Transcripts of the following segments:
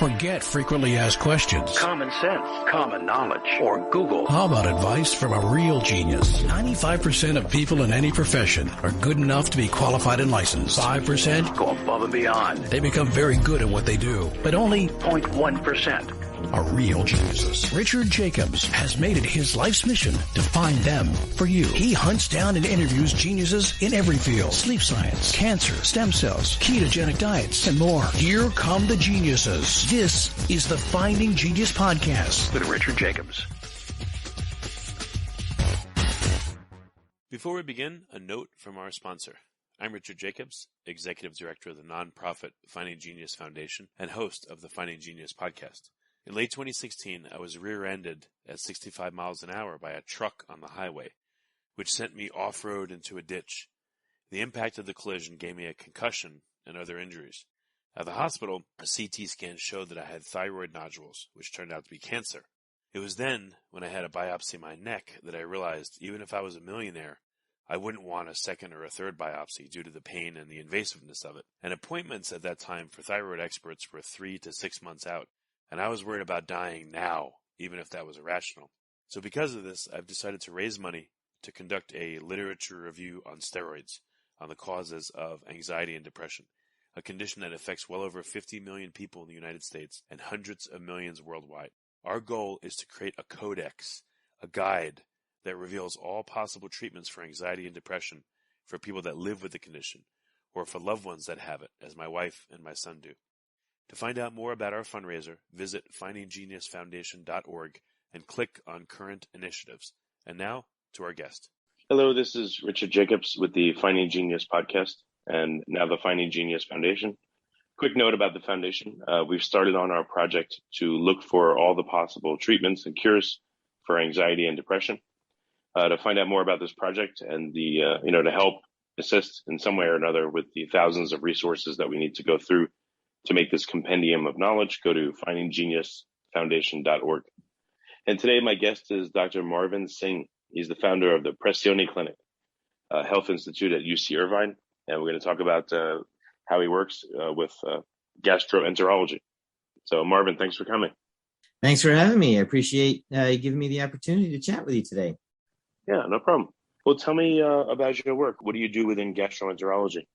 Forget frequently asked questions. Common sense, common knowledge, or Google. How about advice from a real genius? 95% of people in any profession are good enough to be qualified and licensed. 5% go above and beyond. They become very good at what they do, but only 0.1% are real geniuses. Richard Jacobs has made it his life's mission to find them for you. He hunts down and interviews geniuses in every field: sleep science, cancer, stem cells, ketogenic diets, and more. Here come the geniuses. This is the Finding Genius Podcast with Richard Jacobs. Before we begin, a note from our sponsor. I'm Richard Jacobs, Executive Director of the nonprofit Finding Genius Foundation and host of the Finding Genius Podcast. In late 2016, I was rear-ended at 65 miles an hour by a truck on the highway, which sent me off-road into a ditch. The impact of the collision gave me a concussion and other injuries. At the hospital, a CT scan showed that I had thyroid nodules, which turned out to be cancer. It was then, when I had a biopsy of my neck, that I realized even if I was a millionaire, I wouldn't want a second or a third biopsy due to the pain and the invasiveness of it. And appointments at that time for thyroid experts were 3 to 6 months out. And I was worried about dying now, even if that was irrational. So because of this, I've decided to raise money to conduct a literature review on steroids, on the causes of anxiety and depression, a condition that affects well over 50 million people in the United States and hundreds of millions worldwide. Our goal is to create a codex, a guide that reveals all possible treatments for anxiety and depression for people that live with the condition, or for loved ones that have it, as my wife and my son do. To find out more about our fundraiser, visit findinggeniusfoundation.org and click on current initiatives. And now, to our guest. Hello, this is Richard Jacobs with the Finding Genius podcast and now the Finding Genius Foundation. Quick note about the foundation. We've started on our project to look for all the possible treatments and cures for anxiety and depression. To find out more about this project and to help assist in some way or another with the thousands of resources that we need to go through to make this compendium of knowledge, go to findinggeniusfoundation.org. And today my guest is Dr. Marvin Singh. He's the founder of the Pressione Clinic, Health Institute at UC Irvine. And we're going to talk about how he works with gastroenterology. So Marvin, thanks for coming. Thanks for having me. I appreciate you giving me the opportunity to chat with you today. Yeah, no problem. Well, tell me about your work. What do you do within gastroenterology?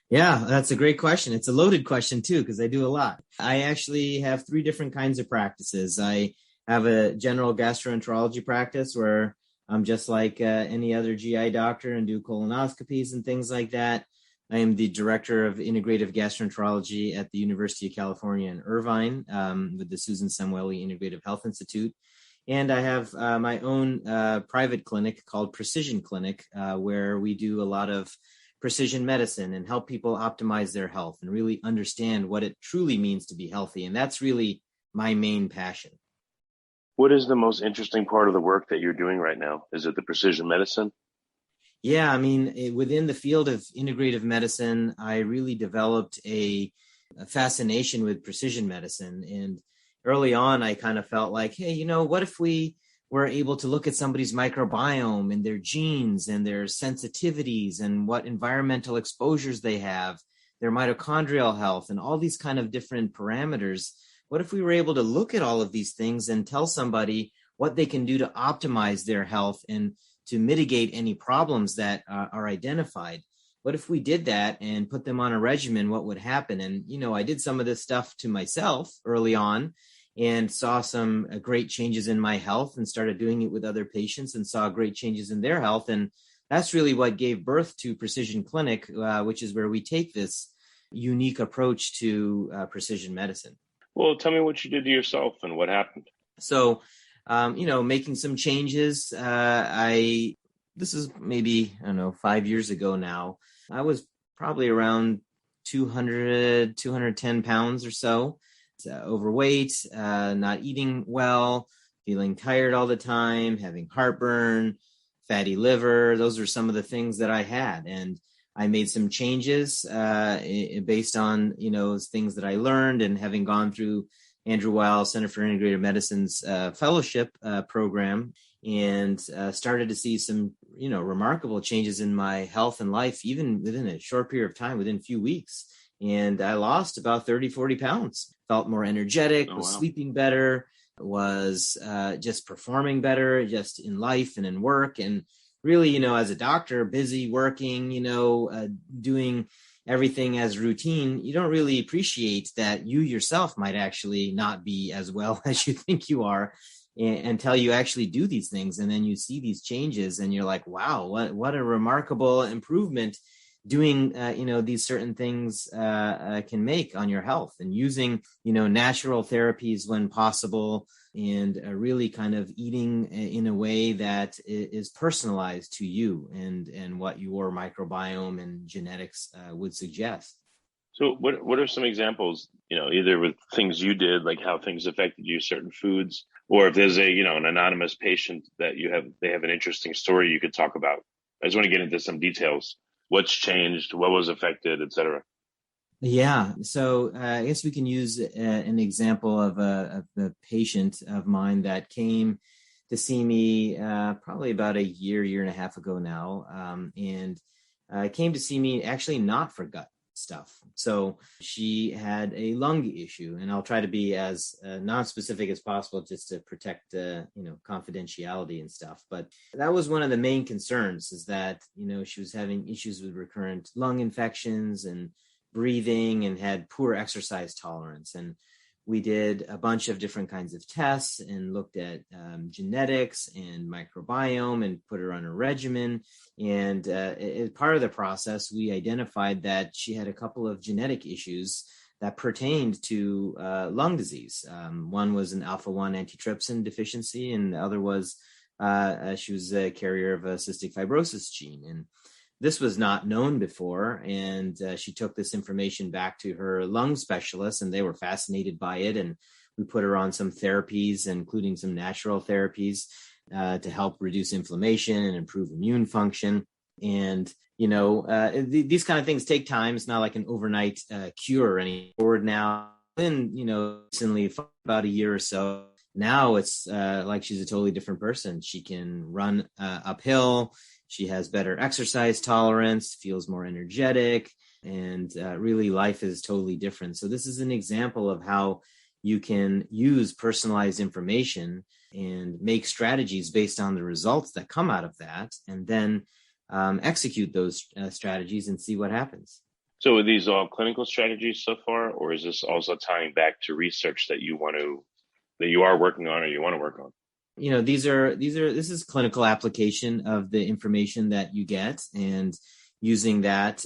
Yeah, that's a great question. It's a loaded question, too, because I do a lot. I actually have 3 different kinds of practices. I have a general gastroenterology practice where I'm just like any other GI doctor and do colonoscopies and things like that. I am the director of integrative gastroenterology at the University of California in Irvine with the Susan Samueli Integrative Health Institute. And I have my own private clinic called Precision Clinic, where we do a lot of precision medicine and help people optimize their health and really understand what it truly means to be healthy. And that's really my main passion. What is the most interesting part of the work that you're doing right now? Is it the precision medicine? Yeah, I mean, within the field of integrative medicine, I really developed a fascination with precision medicine. And early on, I kind of felt like, hey, what if we were able to look at somebody's microbiome and their genes and their sensitivities and what environmental exposures they have, their mitochondrial health, and all these kind of different parameters. What if we were able to look at all of these things and tell somebody what they can do to optimize their health and to mitigate any problems that are identified? What if we did that and put them on a regimen? What would happen? And, I did some of this stuff to myself early on and saw some great changes in my health and started doing it with other patients and saw great changes in their health. And that's really what gave birth to Precision Clinic, which is where we take this unique approach to precision medicine. Well, tell me what you did to yourself and what happened. So, making some changes. This is maybe, 5 years ago now. I was probably around 210 pounds or so. Overweight, not eating well, feeling tired all the time, having heartburn, fatty liver. Those are some of the things that I had. And I made some changes based on, things that I learned and having gone through Andrew Weil Center for Integrative Medicine's fellowship program and started to see some, remarkable changes in my health and life, even within a short period of time, within a few weeks. And I lost about 30, 40 pounds, felt more energetic, was sleeping better, was just performing better just in life and in work. And really, as a doctor, busy working, doing everything as routine, you don't really appreciate that you yourself might actually not be as well as you think you are until you actually do these things. And then you see these changes and you're like, wow, what a remarkable improvement doing, these certain things can make on your health, and using, natural therapies when possible, and really kind of eating in a way that is personalized to you and what your microbiome and genetics would suggest. So what are some examples, either with things you did, like how things affected you, certain foods, or if there's an anonymous patient that they have an interesting story you could talk about. I just want to get into some details. What's changed, what was affected, et cetera. Yeah. So I guess we can use an example of a patient of mine that came to see me probably about a year and a half ago now. And came to see me actually not for gut stuff. So she had a lung issue, and I'll try to be as non-specific as possible just to protect, confidentiality and stuff. But that was one of the main concerns, is that, she was having issues with recurrent lung infections and breathing, and had poor exercise tolerance. And we did a bunch of different kinds of tests and looked at genetics and microbiome and put her on a regimen. And as part of the process, we identified that she had a couple of genetic issues that pertained to lung disease. One was an alpha-1 antitrypsin deficiency, and the other was she was a carrier of a cystic fibrosis gene. And this was not known before, and she took this information back to her lung specialist, and they were fascinated by it. And we put her on some therapies, including some natural therapies to help reduce inflammation and improve immune function. And, these kind of things take time. It's not like an overnight cure or anything. Forward now, and, recently, about a year or so, now it's like she's a totally different person. She can run uphill. She has better exercise tolerance, feels more energetic, and really life is totally different. So this is an example of how you can use personalized information and make strategies based on the results that come out of that, and then execute those strategies and see what happens. So are these all clinical strategies so far, or is this also tying back to research that you are working on or you want to work on? This is clinical application of the information that you get, and using that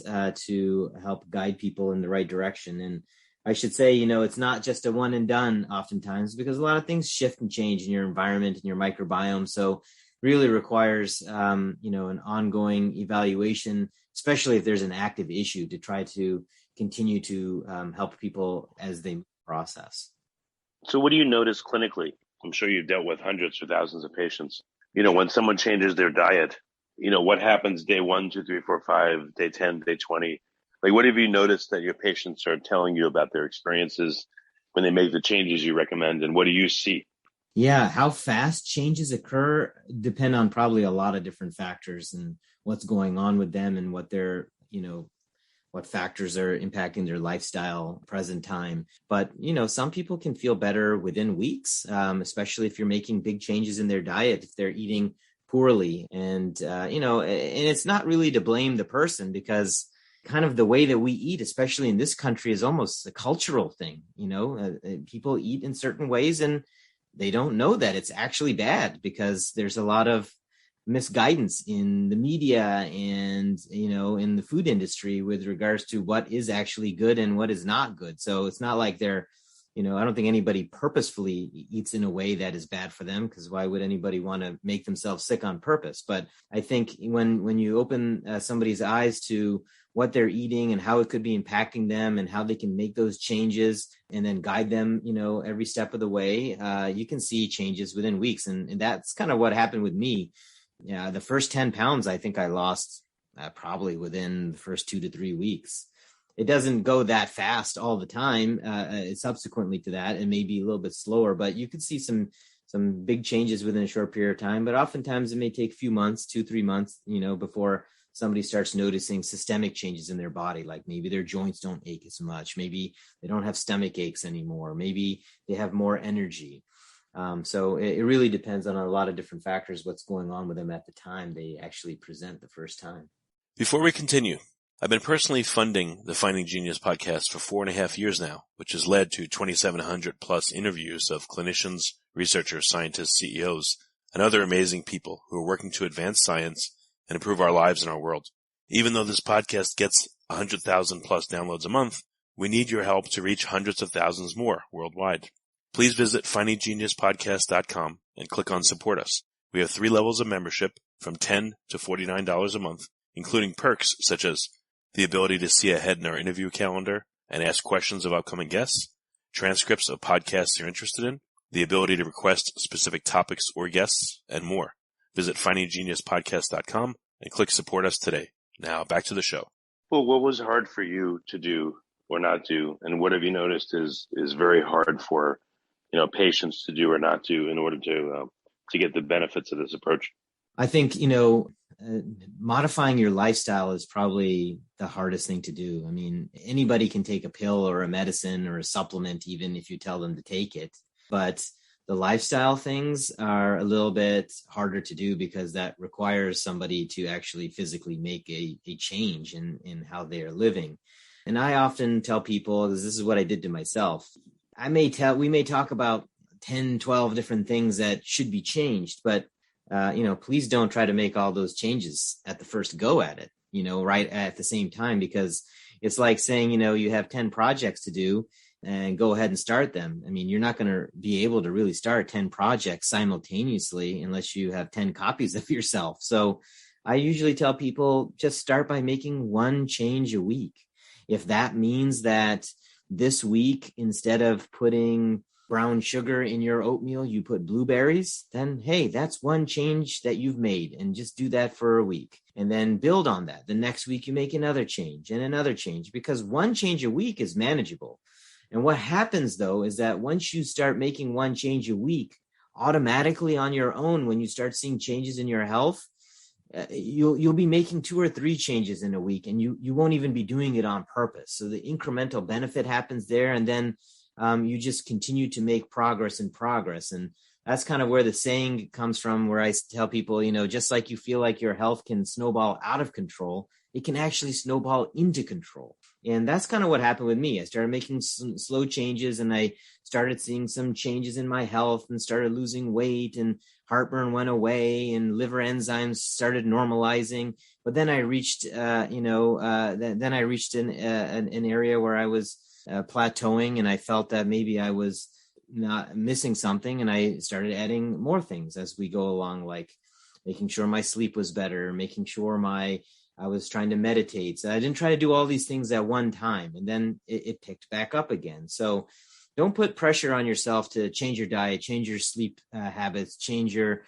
to help guide people in the right direction. And I should say, it's not just a one and done oftentimes, because a lot of things shift and change in your environment and your microbiome. So really requires, an ongoing evaluation, especially if there's an active issue, to try to continue to help people as they process. So what do you notice clinically? I'm sure you've dealt with hundreds or thousands of patients. When someone changes their diet, what happens day 1, 2, 3, 4, 5, day 10, day 20? Like, what have you noticed that your patients are telling you about their experiences when they make the changes you recommend? And what do you see? Yeah, how fast changes occur depend on probably a lot of different factors, and what's going on with them, and what their, what factors are impacting their lifestyle present time. But, some people can feel better within weeks, especially if you're making big changes in their diet, if they're eating poorly. And, and it's not really to blame the person, because kind of the way that we eat, especially in this country, is almost a cultural thing. People eat in certain ways, and they don't know that it's actually bad, because there's a lot of misguidance in the media and, in the food industry with regards to what is actually good and what is not good. So it's not like they're, I don't think anybody purposefully eats in a way that is bad for them, because why would anybody want to make themselves sick on purpose? But I think when you open somebody's eyes to what they're eating and how it could be impacting them and how they can make those changes, and then guide them, every step of the way, you can see changes within weeks. And that's kind of what happened with me. Yeah, the first 10 pounds, I think I lost probably within the first 2 to 3 weeks. It doesn't go that fast all the time. Subsequently to that, it may be a little bit slower, but you could see some big changes within a short period of time. But oftentimes it may take a few months, 2-3 months, before somebody starts noticing systemic changes in their body, like maybe their joints don't ache as much, maybe they don't have stomach aches anymore, maybe they have more energy. So it really depends on a lot of different factors, what's going on with them at the time they actually present the first time. Before we continue, I've been personally funding the Finding Genius podcast for 4.5 years now, which has led to 2,700 plus interviews of clinicians, researchers, scientists, CEOs, and other amazing people who are working to advance science and improve our lives and our world. Even though this podcast gets 100,000 plus downloads a month, we need your help to reach hundreds of thousands more worldwide. Please visit findinggeniuspodcast.com and click on Support Us. We have 3 levels of membership from $10 to $49 a month, including perks such as the ability to see ahead in our interview calendar and ask questions of upcoming guests, transcripts of podcasts you're interested in, the ability to request specific topics or guests, and more. Visit findinggeniuspodcast.com and click Support Us today. Now back to the show. Well, what was hard for you to do or not do, and what have you noticed is very hard for patients to do or not do in order to get the benefits of this approach? I think modifying your lifestyle is probably the hardest thing to do. I mean, anybody can take a pill or a medicine or a supplement, even if you tell them to take it. But the lifestyle things are a little bit harder to do because that requires somebody to actually physically make a change in how they are living. And I often tell people, this is what I did to myself. We may talk about 10, 12 different things that should be changed, but please don't try to make all those changes at the first go at it, right at the same time, because it's like saying, you have 10 projects to do and go ahead and start them. I mean, you're not going to be able to really start 10 projects simultaneously unless you have 10 copies of yourself. So I usually tell people just start by making one change a week. If that means that this week, instead of putting brown sugar in your oatmeal, you put blueberries, then hey, that's one change that you've made, and just do that for a week and then build on that. The next week you make another change and another change, because one change a week is manageable. And what happens though is that once you start making one change a week, automatically on your own, when you start seeing changes in your health, you'll be making 2 or 3 changes in a week, and you won't even be doing it on purpose. So the incremental benefit happens there, and then you just continue to make progress. And that's kind of where the saying comes from, where I tell people, just like you feel like your health can snowball out of control, it can actually snowball into control. And that's kind of what happened with me. I started making some slow changes, and I started seeing some changes in my health and started losing weight, and heartburn went away and liver enzymes started normalizing. But then I reached, an area where I was plateauing, and I felt that maybe I was not missing something, and I started adding more things as we go along, like making sure my sleep was better, making sure I was trying to meditate. So I didn't try to do all these things at one time, and then it picked back up again. So don't put pressure on yourself to change your diet, change your sleep habits, change your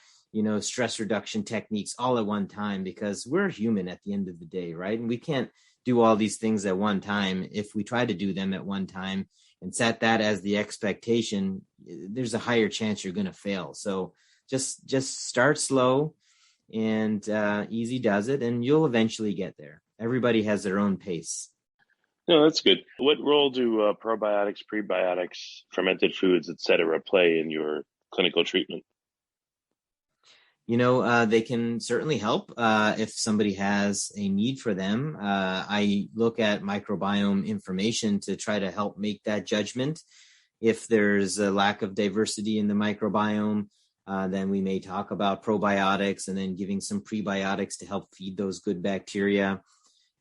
stress reduction techniques all at one time, because we're human at the end of the day, right? And we can't do all these things at one time. If we try to do them at one time and set that as the expectation, there's a higher chance you're going to fail. So just start slow, and easy does it, and you'll eventually get there. Everybody has their own pace. No, that's good. What role do probiotics, prebiotics, fermented foods, et cetera, play in your clinical treatment? They can certainly help if somebody has a need for them. I look at microbiome information to try to help make that judgment. If there's a lack of diversity in the microbiome, then we may talk about probiotics, and then giving some prebiotics to help feed those good bacteria.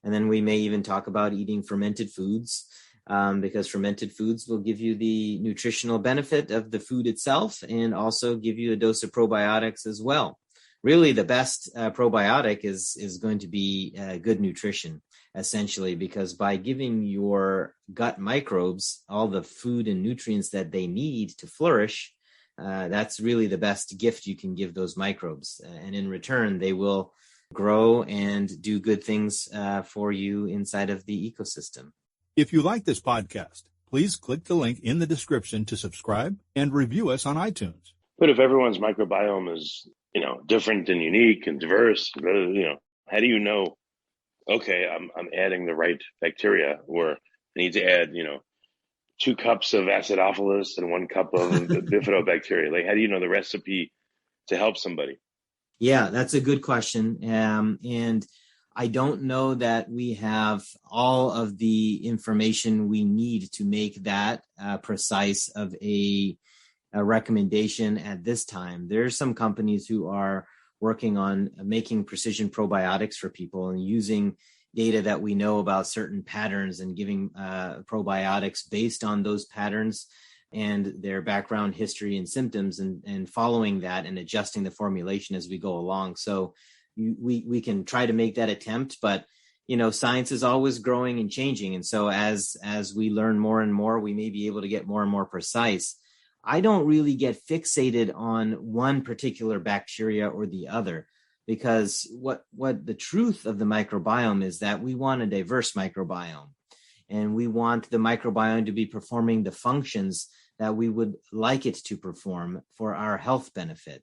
And then we may even talk about eating fermented foods, because fermented foods will give you the nutritional benefit of the food itself and also give you a dose of probiotics as well. Really, the best probiotic is going to be good nutrition, essentially, because by giving your gut microbes all the food and nutrients that they need to flourish, that's really the best gift you can give those microbes. And in return, they will grow and do good things for you inside of the ecosystem. If you like this podcast, please click the link in the description to subscribe and review us on iTunes. But if everyone's microbiome is, different and unique and diverse, how do you know okay, I'm adding the right bacteria, or I need to add, 2 cups of acidophilus and 1 cup of bifidobacteria? Like, how do you know the recipe to help somebody? Yeah, that's a good question. And I don't know that we have all of the information we need to make that precise of a recommendation at this time. There's some companies who are working on making precision probiotics for people and using data that we know about certain patterns and giving probiotics based on those patterns and their background history and symptoms, and following that and adjusting the formulation as we go along. So we can try to make that attempt, but science is always growing and changing. And so as we learn more and more, we may be able to get more and more precise. I don't really get fixated on one particular bacteria or the other, because what the truth of the microbiome is that we want a diverse microbiome, and we want the microbiome to be performing the functions that we would like it to perform for our health benefit.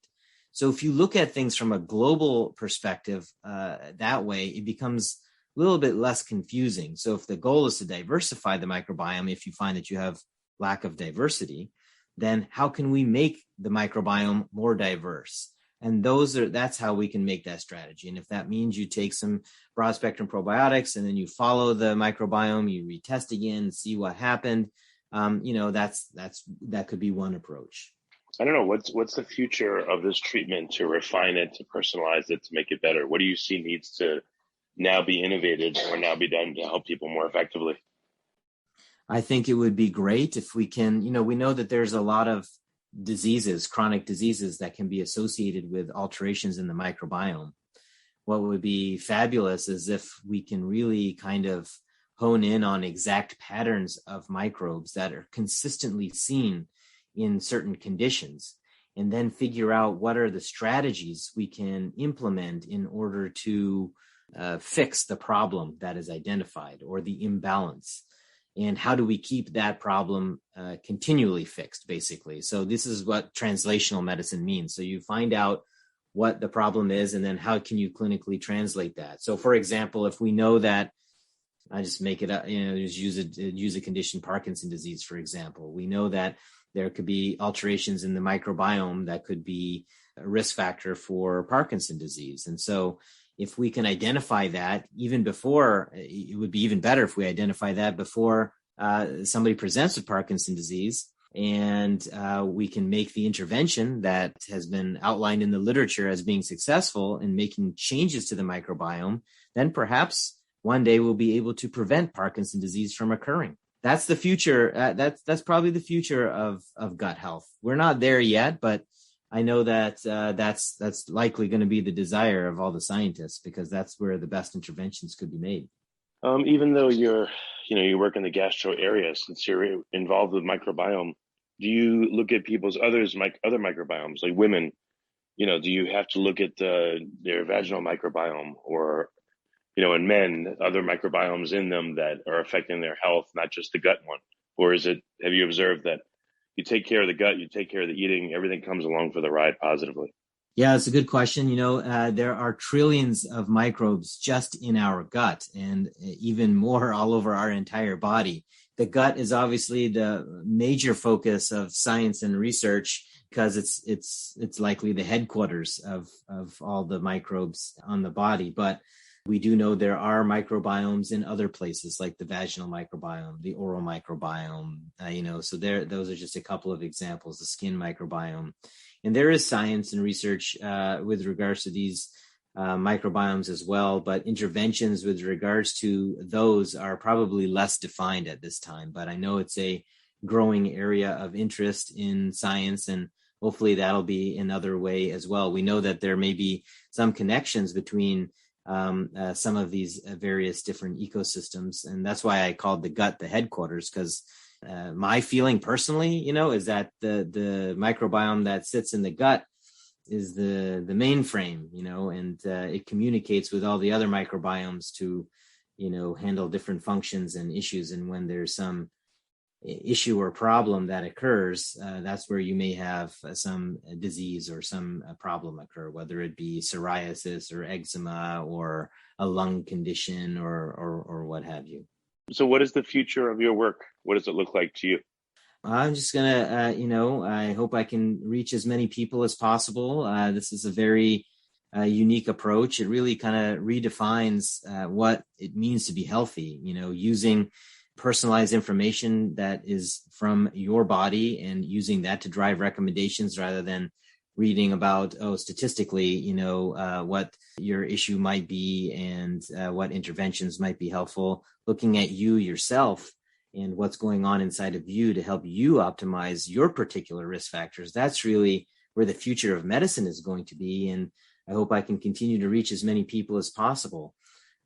So if you look at things from a global perspective, that way, it becomes a little bit less confusing. So if the goal is to diversify the microbiome, if you find that you have lack of diversity, then how can we make the microbiome more diverse? And that's how we can make that strategy. And if that means you take some broad spectrum probiotics and then you follow the microbiome, you retest again, see what happened, that could be one approach. I don't know, what's the future of this treatment, to refine it, to personalize it, to make it better? What do you see needs to now be innovated or now be done to help people more effectively? I think it would be great if we can, we know that there's a lot of diseases, chronic diseases, that can be associated with alterations in the microbiome. What would be fabulous is if we can really kind of hone in on exact patterns of microbes that are consistently seen in certain conditions, and then figure out what are the strategies we can implement in order to fix the problem that is identified or the imbalance. And how do we keep that problem continually fixed, basically? So this is what translational medicine means. So you find out what the problem is, and then how can you clinically translate that? So, for example, if we know that, I just make it up, just use a condition, Parkinson's disease, for example. We know that there could be alterations in the microbiome that could be a risk factor for Parkinson's disease. And so if we can identify that even before, it would be even better if we identify that before somebody presents with Parkinson's disease, and we can make the intervention that has been outlined in the literature as being successful in making changes to the microbiome, then perhaps one day we'll be able to prevent Parkinson's disease from occurring. That's the future. That's probably the future of gut health. We're not there yet, but I know that that's likely going to be the desire of all the scientists, because that's where the best interventions could be made. Even though you work in the gastro area, since you're involved with microbiome, do you look at people's other microbiomes, like women? Do you have to look at their vaginal microbiome, or in men, other microbiomes in them that are affecting their health, not just the gut one? Or have you observed that you take care of the gut, you take care of the eating, everything comes along for the ride positively? Yeah, it's a good question. There are trillions of microbes just in our gut, and even more all over our entire body. The gut is obviously the major focus of science and research, because it's likely the headquarters of all the microbes on the body. But we do know there are microbiomes in other places, like the vaginal microbiome, the oral microbiome, so those are just a couple of examples, the skin microbiome. And there is science and research with regards to these microbiomes as well, but interventions with regards to those are probably less defined at this time. But I know it's a growing area of interest in science, and hopefully that'll be another way as well. We know that there may be some connections between some of these various different ecosystems. And that's why I called the gut the headquarters, because my feeling personally, is that the microbiome that sits in the gut is the mainframe, and it communicates with all the other microbiomes to, handle different functions and issues. And when there's some issue or problem that occurs, that's where you may have some disease or some problem occur, whether it be psoriasis or eczema or a lung condition or what have you. So what is the future of your work? What does it look like to you? I'm just going to, I hope I can reach as many people as possible. This is a very unique approach. It really kind of redefines what it means to be healthy, using personalized information that is from your body and using that to drive recommendations rather than reading about, statistically, what your issue might be and what interventions might be helpful, looking at you yourself and what's going on inside of you to help you optimize your particular risk factors. That's really where the future of medicine is going to be. And I hope I can continue to reach as many people as possible.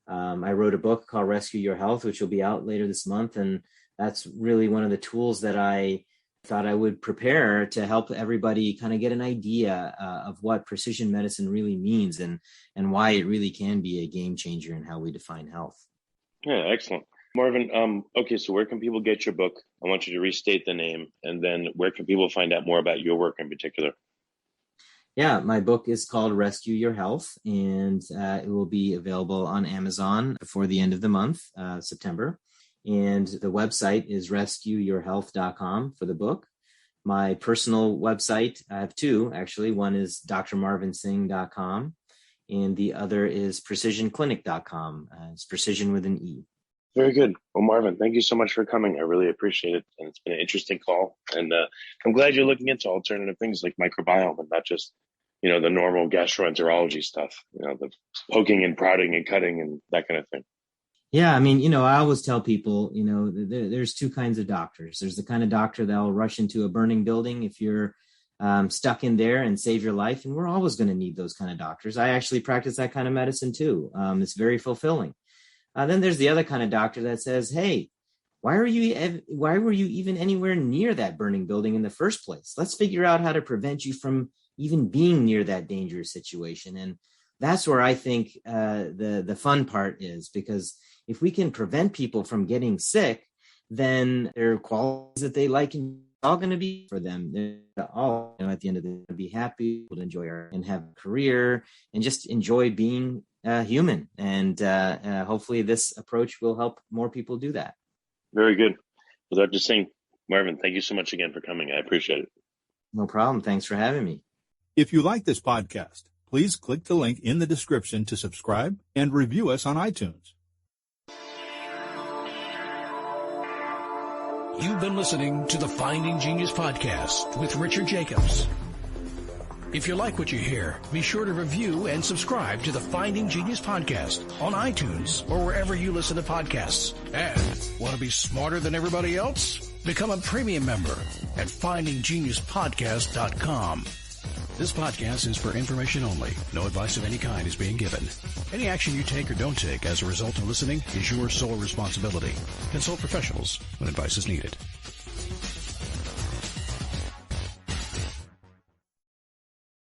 I wrote a book called Rescue Your Health, which will be out later this month. And that's really one of the tools that I thought I would prepare to help everybody kind of get an idea of what precision medicine really means and why it really can be a game changer in how we define health. Yeah, excellent. Marvin, okay, so where can people get your book? I want you to restate the name, and then where can people find out more about your work in particular? Yeah, my book is called Rescue Your Health, and it will be available on Amazon before the end of the month, September. And the website is rescueyourhealth.com for the book. My personal website, I have two, actually. One is drmarvinsingh.com, and the other is precisionclinic.com. It's precision with an E. Very good. Well, Marvin, thank you so much for coming. I really appreciate it. And it's been an interesting call. And I'm glad you're looking into alternative things like microbiome and not just, the normal gastroenterology stuff, the poking and prodding and cutting and that kind of thing. Yeah, I always tell people, there's two kinds of doctors. There's the kind of doctor that will rush into a burning building if you're stuck in there and save your life. And we're always going to need those kind of doctors. I actually practice that kind of medicine too. It's very fulfilling. Then there's the other kind of doctor that says, hey, why were you even anywhere near that burning building in the first place? Let's figure out how to prevent you from even being near that dangerous situation. And that's where I think the fun part is, because if we can prevent people from getting sick, then their qualities that they like and all going to be for them. They're all, at the end of the day, be happy, to enjoy and have a career and just enjoy being human. And hopefully this approach will help more people do that. Very good. Well, Dr. Singh, Marvin, thank you so much again for coming. I appreciate it. No problem. Thanks for having me. If you like this podcast, please click the link in the description to subscribe and review us on iTunes. You've been listening to the Finding Genius podcast with Richard Jacobs. If you like what you hear, be sure to review and subscribe to the Finding Genius podcast on iTunes or wherever you listen to podcasts. And want to be smarter than everybody else? Become a premium member at findinggeniuspodcast.com. This podcast is for information only. No advice of any kind is being given. Any action you take or don't take as a result of listening is your sole responsibility. Consult professionals when advice is needed.